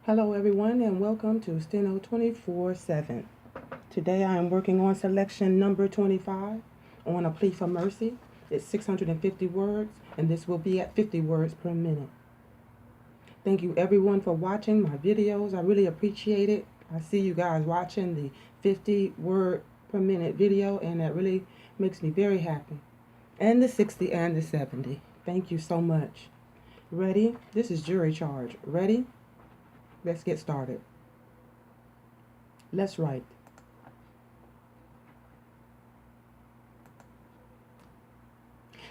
Hello everyone and welcome to STENO 24/7. Today I am working on selection number 25 on a plea for mercy. It's 650 words and this will be at 50 words per minute. Thank you everyone for watching my videos. I really appreciate it. I see you guys watching the 50 word per minute video and that really makes me very happy. And the 60 and the 70. Thank you so much. Ready? This is jury charge. Ready? Let's get started. Let's write.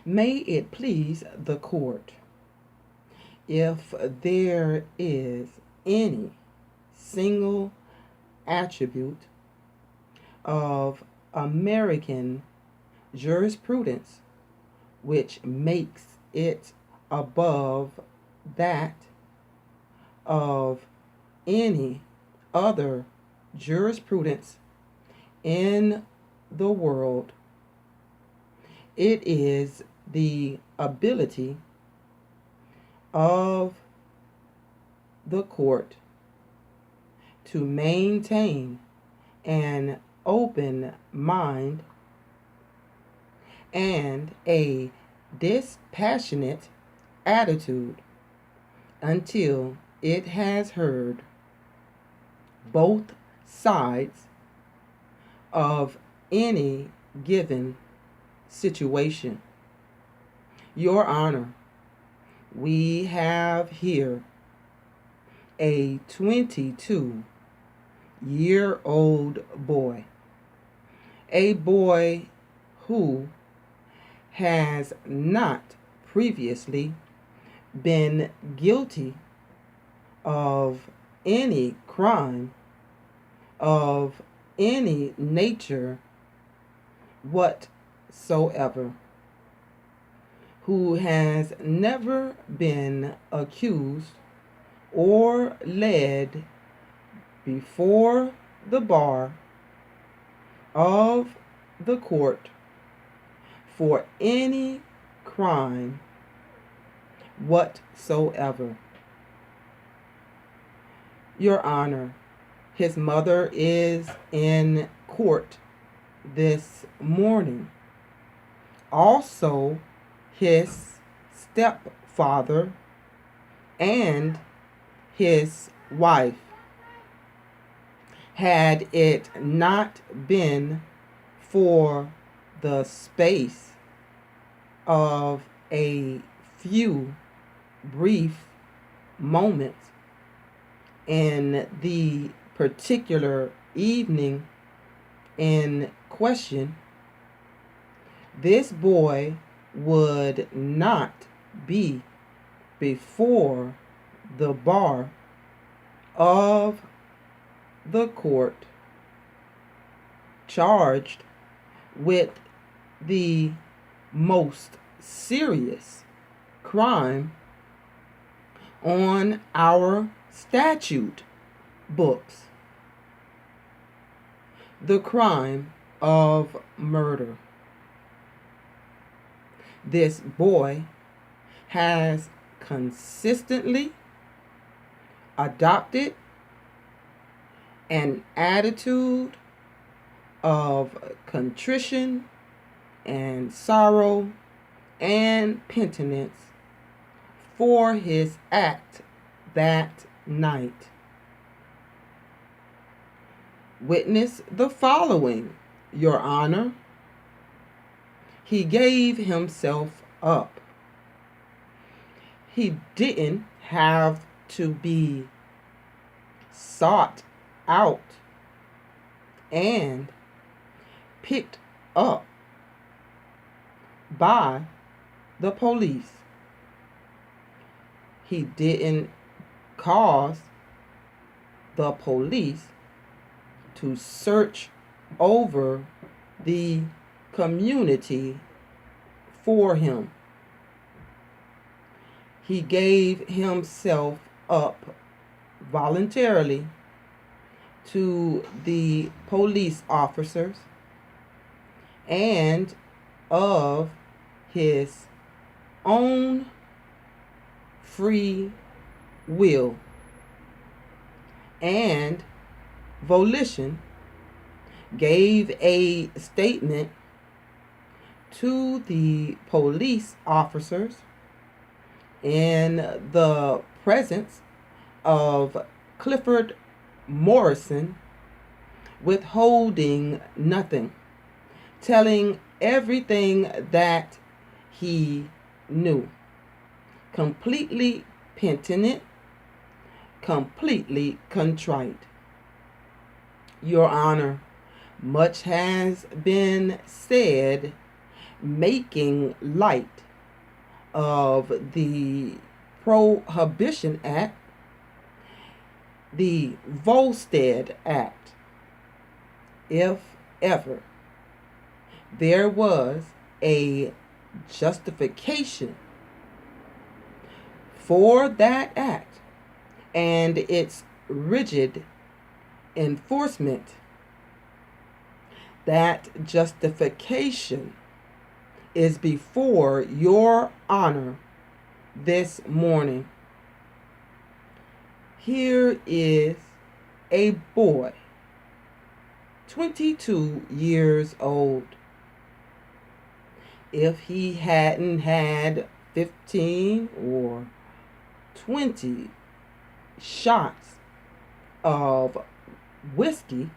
May it please the court, if there is any single attribute of American jurisprudence which makes it above that of any other jurisprudence in the world, it is the ability of the court to maintain an open mind and a dispassionate attitude until it has heard both sides of any given situation. Your Honor, we have here a 22-year-old boy, a boy who has not previously been guilty of any crime of any nature whatsoever, who has never been accused or led before the bar of the court for any crime whatsoever. Your Honor, his mother is in court this morning. Also, his stepfather and his wife. Had it not been for the space of a few brief moments in the particular evening in question, this boy would not be before the bar of the court charged with the most serious crime on our statute books, the crime of murder. This boy has consistently adopted an attitude of contrition and sorrow and penitence for his act that night. Witness the following, Your Honor. He gave himself up. He didn't have to be sought out and picked up by the police. He didn't cause the police to search over the community for him. He gave himself up voluntarily to the police officers and of his own free will. and volition, gave a statement to the police officers in the presence of Clifford Morrison, withholding nothing, telling everything that he knew, completely penitent, completely contrite. Your Honor, much has been said making light of the Prohibition Act, the Volstead Act. If ever there was a justification for that act and its rigid enforcement, that justification is before your honor this morning. Here is a boy, 22 years old. If he hadn't had 15 or 20 shots of whiskey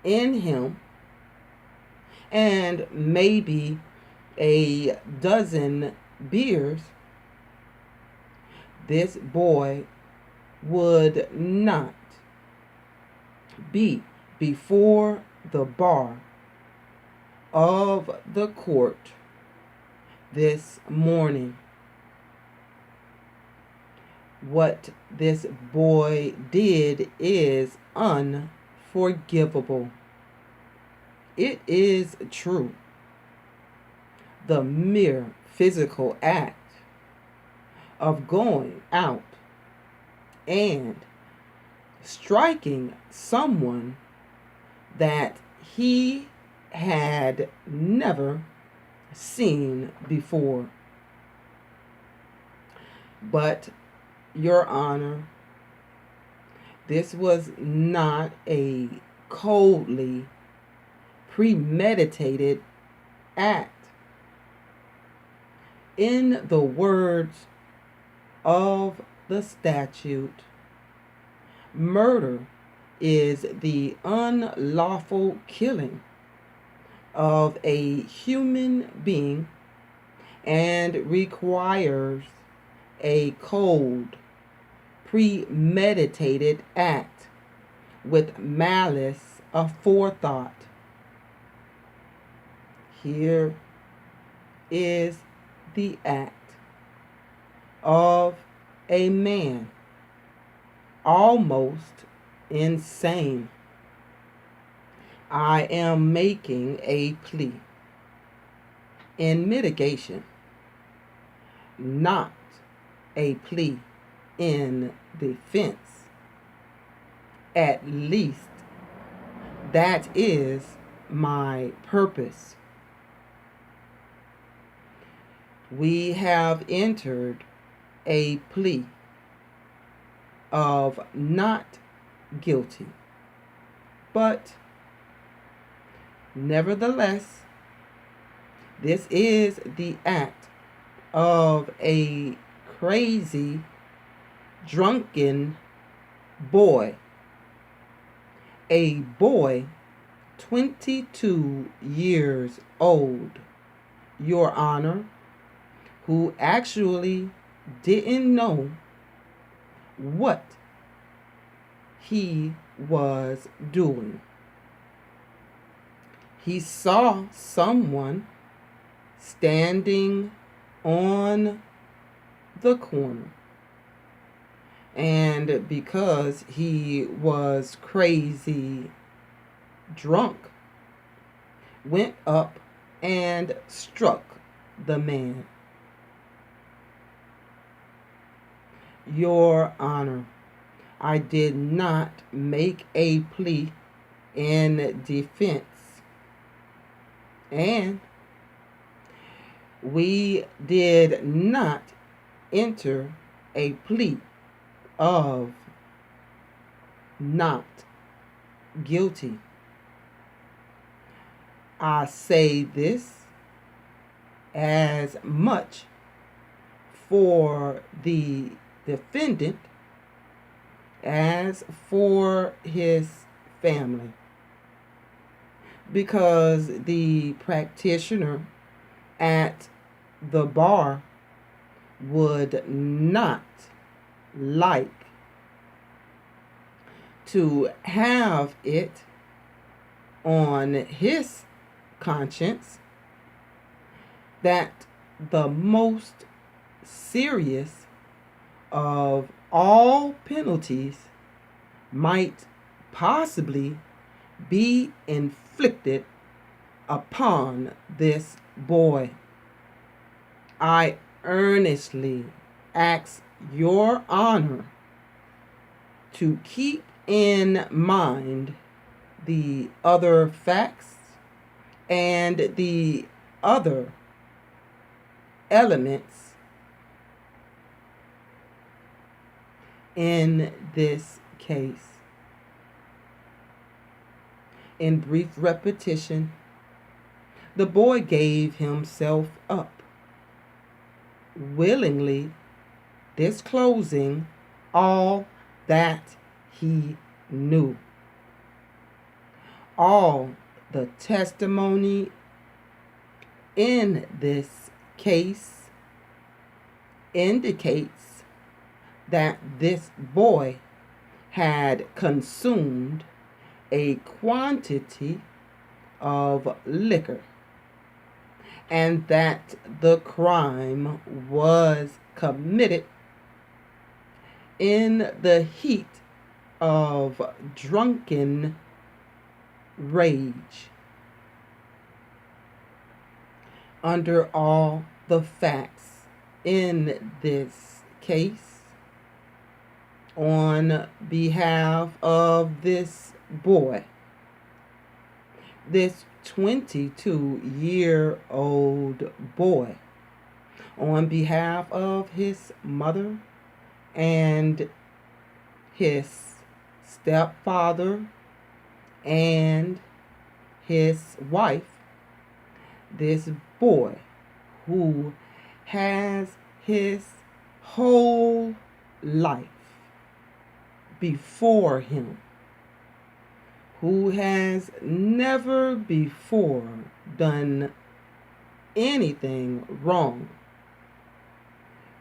in him, and maybe a dozen beers, this boy would not be before the bar of the court this morning. What this boy did is unforgivable. It is true. The mere physical act of going out and striking someone that he had never seen before. But, Your Honor, this was not a coldly premeditated act. In the words of the statute, murder is the unlawful killing of a human being and requires a cold, premeditated act with malice aforethought. Here is the act of a man almost insane. I am making a plea in mitigation, not a plea in defense. At least that is my purpose. We have entered a plea of not guilty, but nevertheless, this is the act of a crazy, drunken boy. A boy 22 years old, Your Honor, who actually didn't know what he was doing. He saw someone standing on the corner, and because he was crazy drunk, went up and struck the man. Your Honor, I did not make a plea in defense, and we did not enter a plea of not guilty. I say this as much for the defendant as for his family, because the practitioner at the bar would not like to have it on his conscience that the most serious of all penalties might possibly be inflicted upon this boy. I earnestly ask your honor to keep in mind the other facts and the other elements in this case. In brief repetition, the boy gave himself up, willingly disclosing all that he knew. All the testimony in this case indicates that this boy had consumed a quantity of liquor, and that the crime was committed in the heat of drunken rage. Under all the facts in this case, on behalf of this boy, this 22-year-old boy, on behalf of his mother and his stepfather and his wife, this boy who has his whole life before him, who has never before done anything wrong,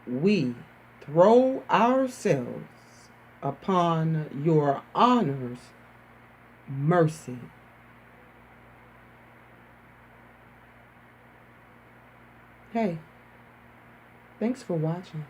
we throw ourselves upon your honor's mercy. Hey, thanks for watching.